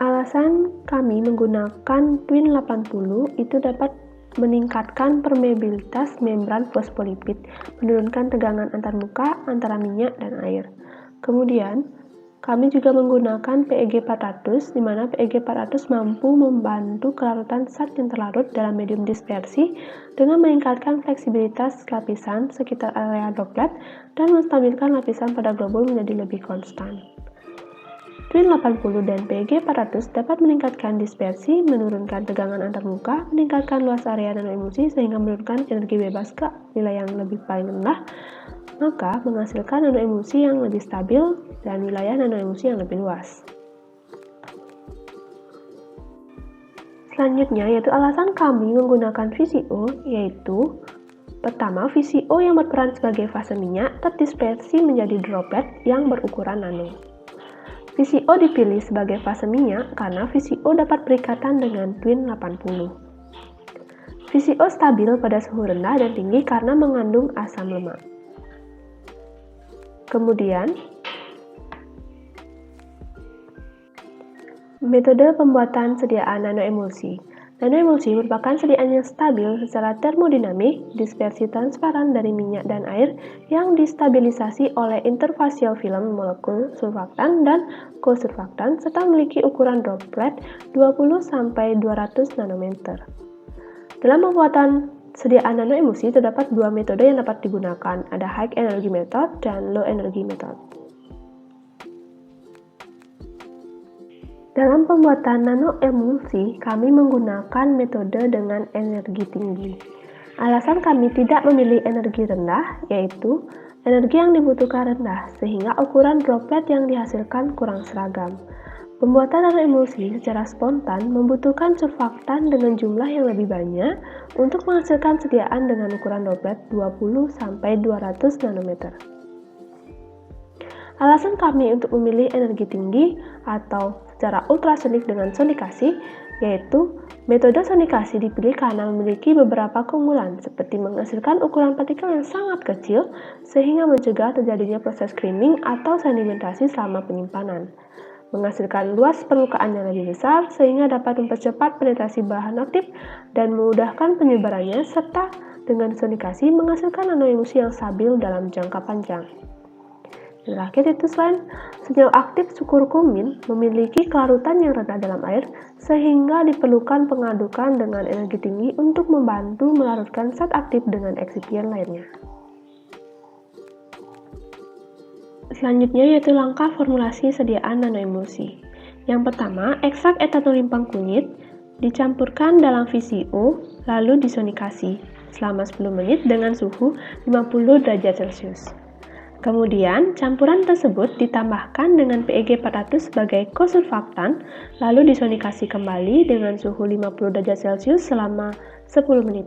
Alasan kami menggunakan Twin 80 itu dapat meningkatkan permeabilitas membran fosfolipid, menurunkan tegangan antarmuka antara minyak dan air. Kemudian, kami juga menggunakan PEG 400, di mana PEG 400 mampu membantu kelarutan zat yang terlarut dalam medium dispersi dengan meningkatkan fleksibilitas lapisan sekitar area droplet dan menstabilkan lapisan pada globul menjadi lebih konstan. Twin 80 dan PEG 400 dapat meningkatkan dispersi, menurunkan tegangan antarmuka, meningkatkan luas area nanoemulsi sehingga menurunkan energi bebas ke wilayah yang lebih paling rendah, maka menghasilkan nanoemulsi yang lebih stabil dan wilayah nanoemulsi yang lebih luas. Selanjutnya yaitu alasan kami menggunakan VCO, yaitu pertama, VCO yang berperan sebagai fase minyak terdispersi menjadi droplet yang berukuran nano. VCO dipilih sebagai fase minyak karena VCO dapat berikatan dengan Twin 80. VCO stabil pada suhu rendah dan tinggi karena mengandung asam lemak. Kemudian, metode pembuatan sediaan nanoemulsi. Nanoemulsi merupakan sediaan yang stabil secara termodinamik, dispersi transparan dari minyak dan air yang distabilisasi oleh interfasial film molekul surfaktan dan kosurfaktan serta memiliki ukuran droplet 20-200 nanometer. Dalam pembuatan sediaan nanoemulsi terdapat dua metode yang dapat digunakan, ada high energy method dan low energy method. Dalam pembuatan nanoemulsi, kami menggunakan metode dengan energi tinggi. Alasan kami tidak memilih energi rendah, yaitu energi yang dibutuhkan rendah, sehingga ukuran droplet yang dihasilkan kurang seragam. Pembuatan nanoemulsi secara spontan membutuhkan surfaktan dengan jumlah yang lebih banyak untuk menghasilkan sediaan dengan ukuran droplet 20-200 nanometer. Alasan kami untuk memilih energi tinggi atau secara ultrasonik dengan sonikasi, yaitu metode sonikasi dipilih karena memiliki beberapa keunggulan seperti menghasilkan ukuran partikel yang sangat kecil sehingga mencegah terjadinya proses screening atau sedimentasi selama penyimpanan, menghasilkan luas permukaan yang lebih besar sehingga dapat mempercepat penetrasi bahan aktif dan memudahkan penyebarannya, serta dengan sonikasi menghasilkan nanoemulsi yang stabil dalam jangka panjang. Terakhir itu senyawa aktif sukurkumin memiliki kelarutan yang rendah dalam air sehingga diperlukan pengadukan dengan energi tinggi untuk membantu melarutkan zat aktif dengan eksipien lainnya. Selanjutnya yaitu langkah formulasi sediaan nanoemulsi. Yang pertama, ekstrak etanol limpang kunyit dicampurkan dalam VCO lalu disonikasi selama 10 menit dengan suhu 50 derajat Celcius. Kemudian, campuran tersebut ditambahkan dengan PEG 400 sebagai kosurfaktan, lalu disonikasi kembali dengan suhu 50 derajat Celcius selama 10 menit.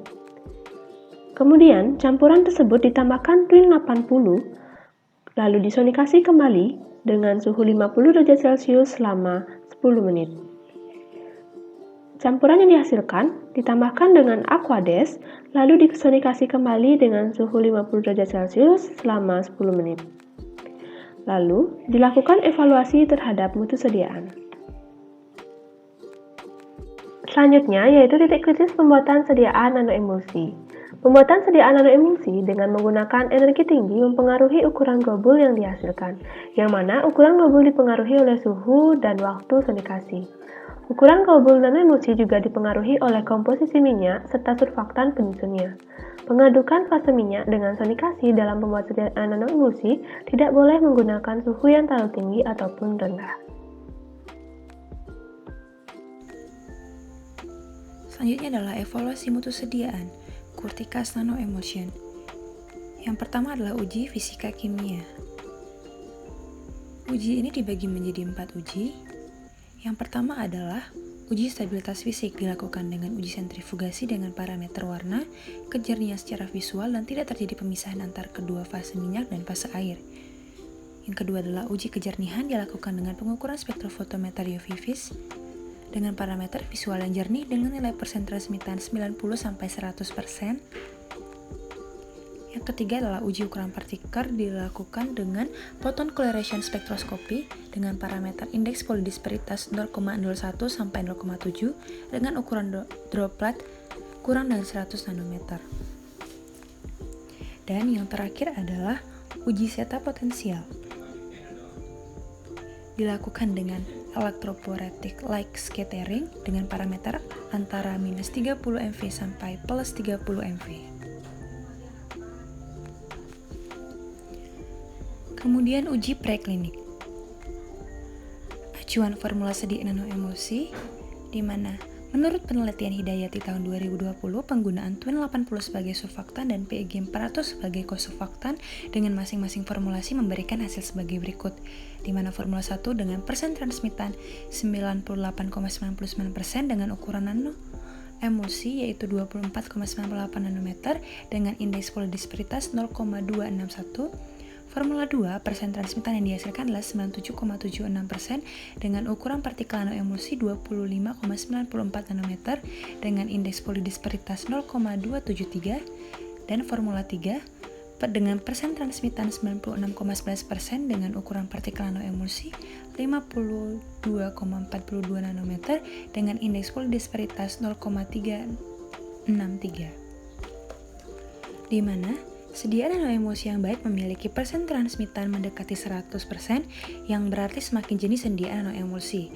Kemudian, campuran tersebut ditambahkan Twin 80, lalu disonikasi kembali dengan suhu 50 derajat Celcius selama 10 menit. Campuran yang dihasilkan ditambahkan dengan Aquades, lalu disonikasi kembali dengan suhu 50 derajat Celcius selama 10 menit. Lalu, dilakukan evaluasi terhadap mutu sediaan. Selanjutnya, yaitu titik kritis pembuatan sediaan nanoemulsi. Pembuatan sediaan nanoemulsi dengan menggunakan energi tinggi mempengaruhi ukuran globul yang dihasilkan, yang mana ukuran globul dipengaruhi oleh suhu dan waktu sonikasi. Ukuran globul nanoemulsi juga dipengaruhi oleh komposisi minyak serta surfaktan penyusunnya. Pengadukan fase minyak dengan sonikasi dalam pembuatan sediaan nanoemulsi tidak boleh menggunakan suhu yang terlalu tinggi ataupun rendah. Selanjutnya adalah evaluasi mutu sediaan, Curtikas nanoemulsion. Yang pertama adalah uji fisika kimia. Uji ini dibagi menjadi 4 uji. Yang pertama adalah uji stabilitas fisik, dilakukan dengan uji sentrifugasi dengan parameter warna, kejernihan secara visual, dan tidak terjadi pemisahan antar kedua fase minyak dan fase air. Yang kedua adalah uji kejernihan, dilakukan dengan pengukuran spektrofotometer UV vis dengan parameter visual yang jernih dengan nilai persen transmitan 90-100%. Yang ketiga adalah uji ukuran partikel, dilakukan dengan photon coloration spectroscopy dengan parameter indeks polidisperitas 0,01 sampai 0,7 dengan ukuran droplet kurang dari 100 nanometer. Dan yang terakhir adalah uji zeta potensial, dilakukan dengan electrophoretic light scattering dengan parameter antara minus 30 MV sampai plus 30 MV. Kemudian uji preklinik. Acuan formula sedia nanoemulsi, di mana menurut penelitian Hidayat di tahun 2020, penggunaan Twin 80 sebagai surfaktan dan PEG 400 sebagai kosurfaktan dengan masing-masing formulasi memberikan hasil sebagai berikut, di mana formula 1 dengan persen transmitan 98,99% dengan ukuran nano emulsi yaitu 24,98 nanometer dengan indeks polidisperitas 0,261. Formula 2, persen transmitan yang dihasilkan adalah 97,76% dengan ukuran partikel nanoemulsi 25,94 nanometer dengan indeks polidisperitas 0,273. Dan formula 3, dengan persen transmitan 96,11% dengan ukuran partikel nanoemulsi 52,42 nanometer dengan indeks polidisperitas 0,363. Di mana sediaan nanoemulsi yang baik memiliki persen transmitan mendekati 100%, yang berarti semakin jenis sediaan nanoemulsi.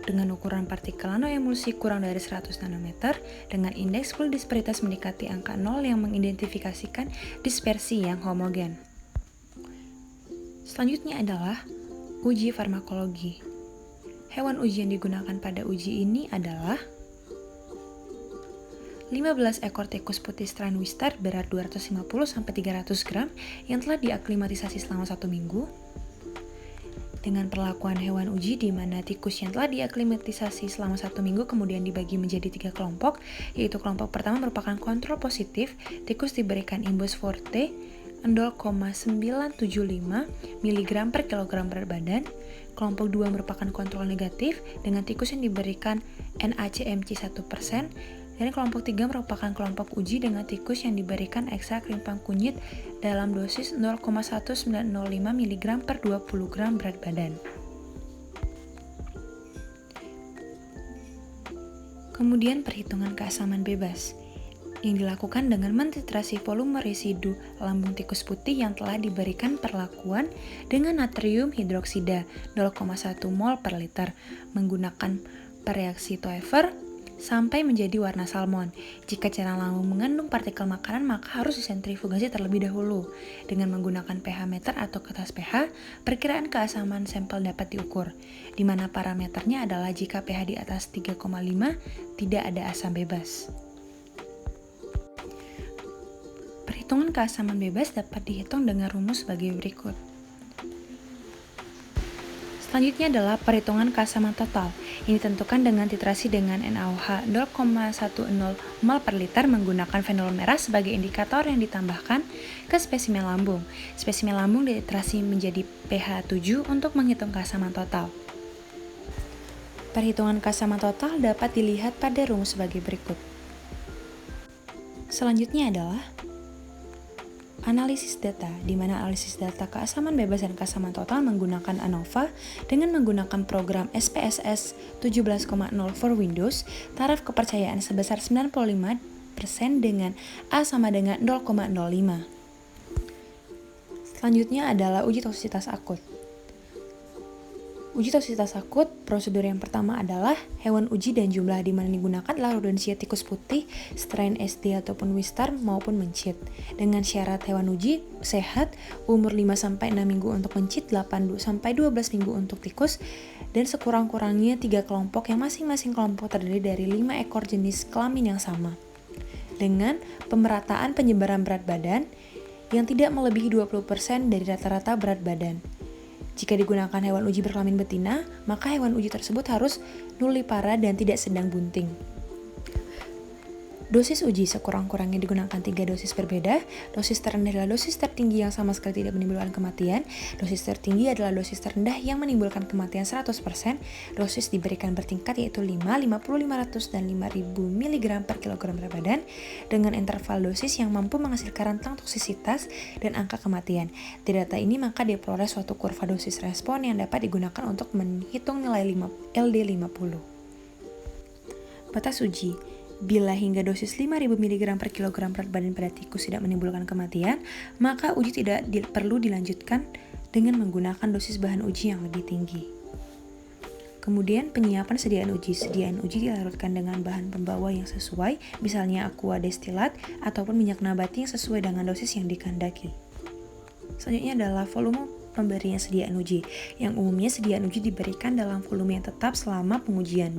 Dengan ukuran partikel nanoemulsi kurang dari 100 nanometer, dengan indeks polidisperitas mendekati angka 0 yang mengidentifikasikan dispersi yang homogen. Selanjutnya adalah uji farmakologi. Hewan uji yang digunakan pada uji ini adalah 15 ekor tikus putih strain Wistar berat 250-300 gram yang telah diaklimatisasi selama 1 minggu. Dengan perlakuan hewan uji di mana tikus yang telah diaklimatisasi selama 1 minggu kemudian dibagi menjadi 3 kelompok, yaitu kelompok pertama merupakan kontrol positif, tikus diberikan imbus forte 0,975 mg per kilogram berat badan. Kelompok 2 merupakan kontrol negatif dengan tikus yang diberikan NaCMC 1%. Dan kelompok 3 merupakan kelompok uji dengan tikus yang diberikan ekstrak rimpang kunyit dalam dosis 0,1905 mg per 20 gram berat badan. Kemudian perhitungan keasaman bebas yang dilakukan dengan mentitrasi volume residu lambung tikus putih yang telah diberikan perlakuan dengan natrium hidroksida 0,1 mol per liter menggunakan reaksi Toever sampai menjadi warna salmon. Jika cairan lambung mengandung partikel makanan, maka harus disentrifugasi terlebih dahulu. Dengan menggunakan pH meter atau kertas pH, perkiraan keasaman sampel dapat diukur, di mana parameternya adalah jika pH di atas 3,5, tidak ada asam bebas. Perhitungan keasaman bebas dapat dihitung dengan rumus sebagai berikut. Selanjutnya adalah perhitungan keasaman total. Ini ditentukan dengan titrasi dengan NaOH 0,10 mol per liter menggunakan fenol merah sebagai indikator yang ditambahkan ke spesimen lambung. Spesimen lambung dititrasi menjadi pH 7 untuk menghitung keasaman total. Perhitungan keasaman total dapat dilihat pada rumus sebagai berikut. Selanjutnya adalah analisis data, di mana analisis data keasaman bebas dan keasaman total menggunakan ANOVA dengan menggunakan program SPSS 17.0 for Windows, taraf kepercayaan sebesar 95% dengan A sama dengan 0,05. Selanjutnya adalah uji toksisitas akut. Uji toksisitas akut, prosedur yang pertama adalah hewan uji dan jumlah di mana digunakan adalah rodensia tikus putih, strain SD ataupun Wistar maupun mencit. Dengan syarat hewan uji sehat, umur 5-6 minggu untuk mencit, 8-12 minggu untuk tikus, dan sekurang-kurangnya 3 kelompok yang masing-masing kelompok terdiri dari 5 ekor jenis kelamin yang sama. Dengan pemerataan penyebaran berat badan yang tidak melebihi 20% dari rata-rata berat badan. Jika digunakan hewan uji berkelamin betina, maka hewan uji tersebut harus nulipara dan tidak sedang bunting. Dosis uji sekurang-kurangnya digunakan 3 dosis berbeda. Dosis terendah adalah dosis tertinggi yang sama sekali tidak menimbulkan kematian. Dosis tertinggi adalah dosis terendah yang menimbulkan kematian 100%. Dosis diberikan bertingkat yaitu 5, 50, 500, dan 5000 mg per kilogram berat badan dengan interval dosis yang mampu menghasilkan rentang toksisitas dan angka kematian. Di data ini maka diperoleh suatu kurva dosis respon yang dapat digunakan untuk menghitung nilai LD50. Batas uji. Bila hingga dosis 5000 mg per kilogram berat badan pada tikus tidak menimbulkan kematian, maka uji tidak perlu dilanjutkan dengan menggunakan dosis bahan uji yang lebih tinggi. Kemudian penyiapan sediaan uji. Sediaan uji dilarutkan dengan bahan pembawa yang sesuai, misalnya aqua destilat ataupun minyak nabati yang sesuai dengan dosis yang dikehendaki. Selanjutnya adalah volume pemberian sediaan uji. Yang umumnya sediaan uji diberikan dalam volume yang tetap selama pengujian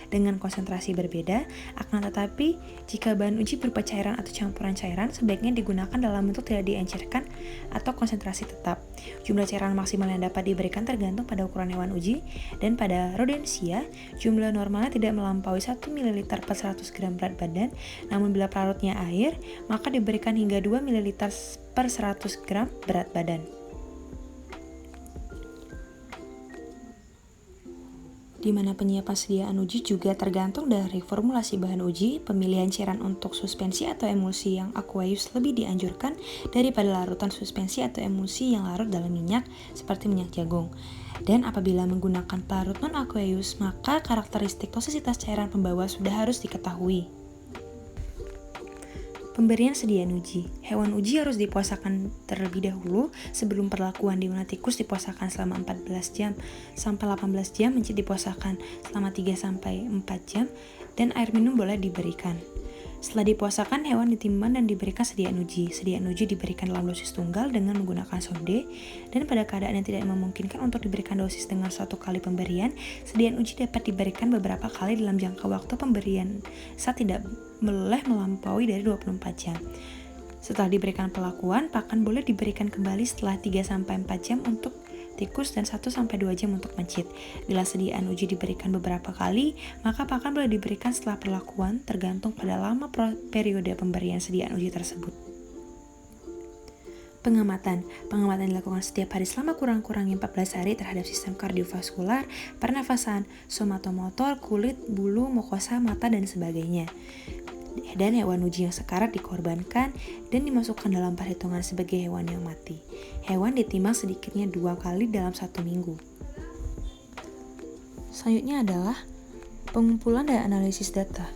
dengan konsentrasi berbeda, akan tetapi jika bahan uji berupa cairan atau campuran cairan sebaiknya digunakan dalam bentuk tidak diencerkan atau konsentrasi tetap. Jumlah cairan maksimal yang dapat diberikan tergantung pada ukuran hewan uji, dan pada rodensia jumlah normalnya tidak melampaui 1 ml per 100 gram berat badan, namun bila pelarutnya air maka diberikan hingga 2 ml per 100 gram berat badan. Di mana penyiapan sediaan uji juga tergantung dari formulasi bahan uji. Pemilihan cairan untuk suspensi atau emulsi yang aqueous lebih dianjurkan daripada larutan suspensi atau emulsi yang larut dalam minyak seperti minyak jagung. Dan apabila menggunakan pelarut non-aqueous, maka karakteristik toksisitas cairan pembawa sudah harus diketahui. Pemberian sediaan uji. Hewan uji harus dipuasakan terlebih dahulu sebelum perlakuan, di mana tikus dipuasakan selama 14 jam sampai 18 jam, mencit dipuasakan selama 3 sampai 4 jam, dan air minum boleh diberikan. Setelah dipuasakan, hewan ditimbang dan diberikan sediaan uji. Sediaan uji diberikan dalam dosis tunggal dengan menggunakan sonde, dan pada keadaan yang tidak memungkinkan untuk diberikan dosis dengan suatu kali pemberian, sediaan uji dapat diberikan beberapa kali dalam jangka waktu pemberian saat tidak boleh melampaui dari 24 jam. Setelah diberikan perlakuan, pakan boleh diberikan kembali setelah 3-4 jam untuk tikus dan 1-2 jam untuk mencit. Bila sediaan uji diberikan beberapa kali, maka pakan boleh diberikan setelah perlakuan tergantung pada lama periode pemberian sediaan uji tersebut. Pengamatan dilakukan setiap hari selama kurang-kurangnya 14 hari terhadap sistem kardiovaskular, pernafasan, somatomotor, kulit, bulu, mukosa, mata, dan sebagainya. Dan hewan uji yang sekarat dikorbankan dan dimasukkan dalam perhitungan sebagai hewan yang mati. Hewan ditimbang sedikitnya 2 kali dalam 1 minggu. Selanjutnya adalah pengumpulan dan analisis data.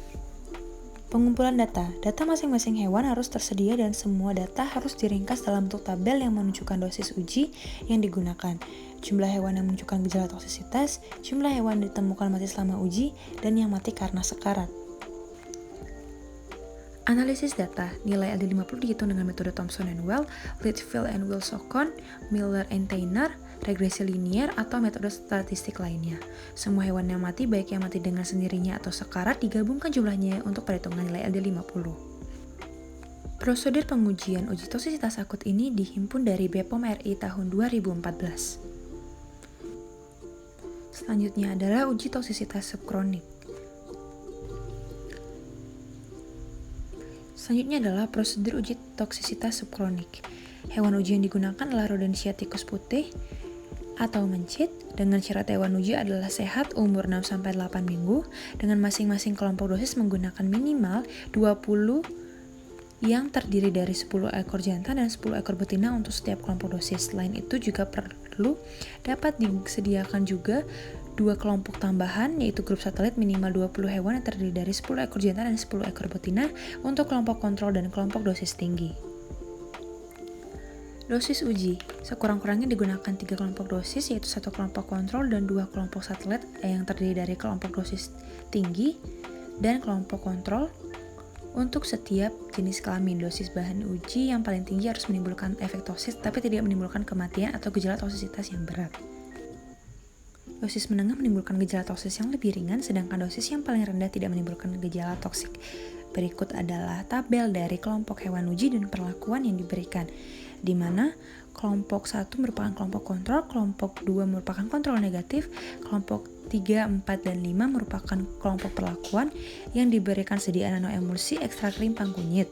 Pengumpulan data masing-masing hewan harus tersedia dan semua data harus diringkas dalam bentuk tabel yang menunjukkan dosis uji yang digunakan, jumlah hewan yang menunjukkan gejala toksisitas, jumlah hewan ditemukan mati selama uji, dan yang mati karena sekarat. Analisis data, nilai LD50 dihitung dengan metode Thomson and Well, Litchfield and Wilson, Miller and Taylor, regresi linier, atau metode statistik lainnya. Semua hewan yang mati, baik yang mati dengan sendirinya atau sekarat, digabungkan jumlahnya untuk perhitungan nilai LD50. Prosedur pengujian uji toksisitas akut ini dihimpun dari BPOM RI tahun 2014. Selanjutnya adalah uji toksisitas subkronik. Selanjutnya adalah prosedur uji toksisitas subkronik. Hewan uji yang digunakan adalah rodensia tikus putih atau mencit, dengan syarat hewan uji adalah sehat umur 6-8 minggu, dengan masing-masing kelompok dosis menggunakan minimal 20 yang terdiri dari 10 ekor jantan dan 10 ekor betina untuk setiap kelompok dosis. Selain itu juga perlu dapat disediakan juga 2 kelompok tambahan, yaitu grup satelit minimal 20 hewan yang terdiri dari 10 ekor jantan dan 10 ekor betina untuk kelompok kontrol dan kelompok dosis tinggi. Dosis uji, sekurang-kurangnya digunakan 3 kelompok dosis, yaitu 1 kelompok kontrol dan 2 kelompok satelit yang terdiri dari kelompok dosis tinggi dan kelompok kontrol untuk setiap jenis kelamin. Dosis bahan uji yang paling tinggi harus menimbulkan efek toksis tapi tidak menimbulkan kematian atau gejala toksisitas yang berat. Dosis menengah menimbulkan gejala toksis yang lebih ringan, sedangkan dosis yang paling rendah tidak menimbulkan gejala toksik Berikut adalah tabel dari kelompok hewan uji dan perlakuan yang diberikan, di mana kelompok 1 merupakan kelompok kontrol, kelompok 2 merupakan kontrol negatif, kelompok 3, 4, dan 5 merupakan kelompok perlakuan yang diberikan sediaan nanoemulsi ekstrak rimpang kunyit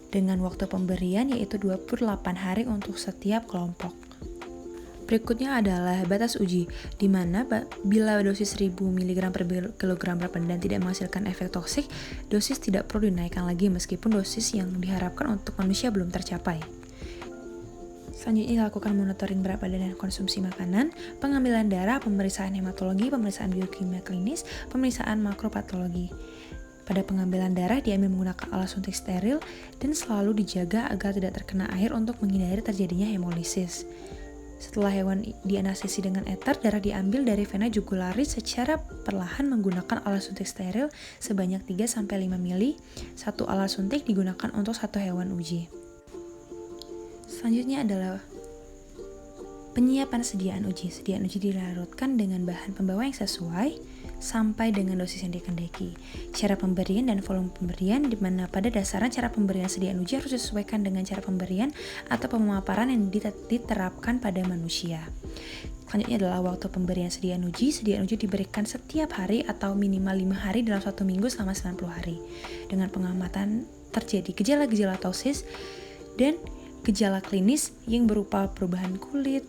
dengan waktu pemberian yaitu 28 hari untuk setiap kelompok. Berikutnya adalah batas uji, di mana bila dosis 1000 mg per kilogram berat badan tidak menghasilkan efek toksik, dosis tidak perlu dinaikkan lagi meskipun dosis yang diharapkan untuk manusia belum tercapai. Selanjutnya dilakukan monitoring berat badan dan konsumsi makanan, pengambilan darah, pemeriksaan hematologi, pemeriksaan biokimia klinis, pemeriksaan makropatologi. Pada pengambilan darah diambil menggunakan alat suntik steril dan selalu dijaga agar tidak terkena air untuk menghindari terjadinya hemolisis. Setelah hewan dianestesi dengan ether, darah diambil dari vena jugularis secara perlahan menggunakan alat suntik steril sebanyak 3-5 ml. Satu alat suntik digunakan untuk satu hewan uji. Selanjutnya adalah penyiapan sediaan uji. Sediaan uji dilarutkan dengan bahan pembawa yang sesuai sampai dengan dosis yang dikehendaki. Cara pemberian dan volume pemberian, di mana pada dasarnya cara pemberian sediaan uji harus disesuaikan dengan cara pemberian atau pemaparan yang diterapkan pada manusia. Selanjutnya adalah waktu pemberian sediaan uji. Sediaan uji diberikan setiap hari atau minimal 5 hari dalam 1 minggu selama 90 hari. Dengan pengamatan terjadi gejala-gejala tosis dan gejala klinis yang berupa perubahan kulit,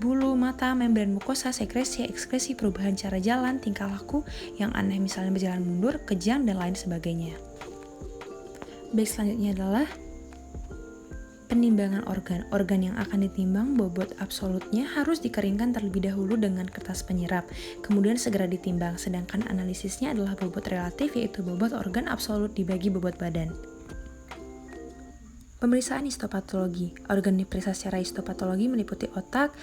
bulu, mata, membran mukosa, sekresi, ekskresi, perubahan cara jalan, tingkah laku yang aneh misalnya berjalan mundur, kejang, dan lain sebagainya. Baik, selanjutnya adalah penimbangan organ. Organ yang akan ditimbang bobot absolutnya harus dikeringkan terlebih dahulu dengan kertas penyerap, kemudian segera ditimbang, sedangkan analisisnya adalah bobot relatif yaitu bobot organ absolut dibagi bobot badan. Pemeriksaan histopatologi. Organ diperiksa secara histopatologi meliputi otak,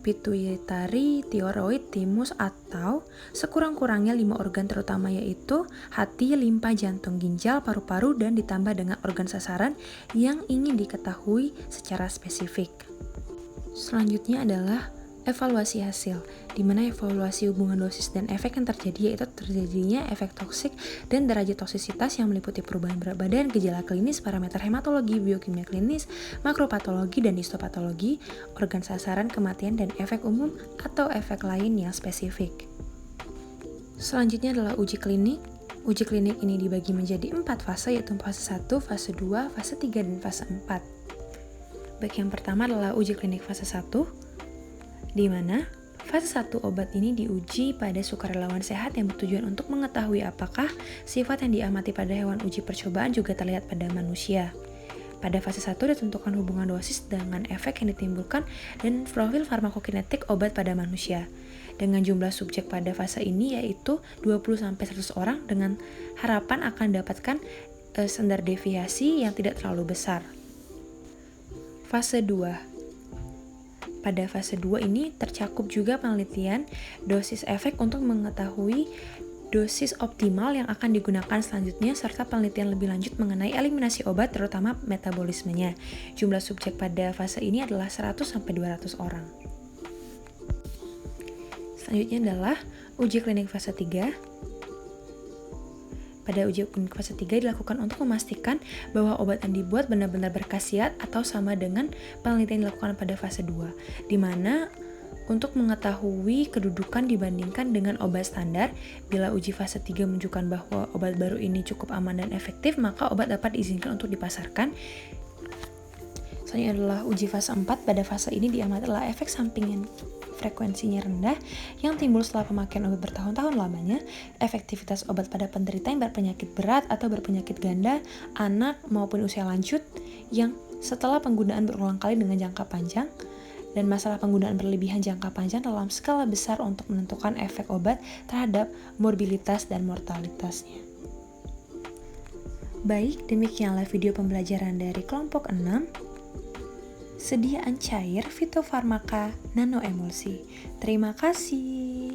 pituitari, tiroid, timus, atau sekurang-kurangnya 5 organ terutama yaitu hati, limpa, jantung, ginjal, paru-paru, dan ditambah dengan organ sasaran yang ingin diketahui secara spesifik. Selanjutnya adalah evaluasi hasil, di mana evaluasi hubungan dosis dan efek yang terjadi yaitu terjadinya efek toksik dan derajat toksisitas yang meliputi perubahan berat badan, gejala klinis, parameter hematologi, biokimia klinis, makropatologi, dan histopatologi, organ sasaran, kematian, dan efek umum atau efek lain yang spesifik. Selanjutnya adalah uji klinik. Uji klinik ini dibagi menjadi 4 fase yaitu fase 1, fase 2, fase 3, dan fase 4. Baik, yang pertama adalah uji klinik fase 1, di mana fase 1 obat ini diuji pada sukarelawan sehat yang bertujuan untuk mengetahui apakah sifat yang diamati pada hewan uji percobaan juga terlihat pada manusia. Pada fase 1 ditentukan hubungan dosis dengan efek yang ditimbulkan dan profil farmakokinetik obat pada manusia. Dengan jumlah subjek pada fase ini yaitu 20-100 orang dengan harapan akan dapatkan standar deviasi yang tidak terlalu besar. Fase 2. Pada fase 2 ini tercakup juga penelitian dosis efek untuk mengetahui dosis optimal yang akan digunakan selanjutnya serta penelitian lebih lanjut mengenai eliminasi obat terutama metabolismenya. Jumlah subjek pada fase ini adalah 100-200 orang. Selanjutnya adalah uji klinik fase 3. Pada uji klinik fase 3 dilakukan untuk memastikan bahwa obat yang dibuat benar-benar berkhasiat atau sama dengan penelitian yang dilakukan pada fase 2, di mana untuk mengetahui kedudukan dibandingkan dengan obat standar, bila uji fase 3 menunjukkan bahwa obat baru ini cukup aman dan efektif, maka obat dapat diizinkan untuk dipasarkan. Selanjutnya adalah uji fase 4. Pada fase ini diamati adalah efek samping yang frekuensinya rendah yang timbul setelah pemakaian obat bertahun-tahun lamanya, efektivitas obat pada penderita yang berpenyakit berat atau berpenyakit ganda, anak maupun usia lanjut yang setelah penggunaan berulang kali dengan jangka panjang, dan masalah penggunaan berlebihan jangka panjang dalam skala besar untuk menentukan efek obat terhadap morbilitas dan mortalitasnya. Baik, demikianlah video pembelajaran dari kelompok 6. Sediaan cair fitofarmaka nanoemulsi. Terima kasih.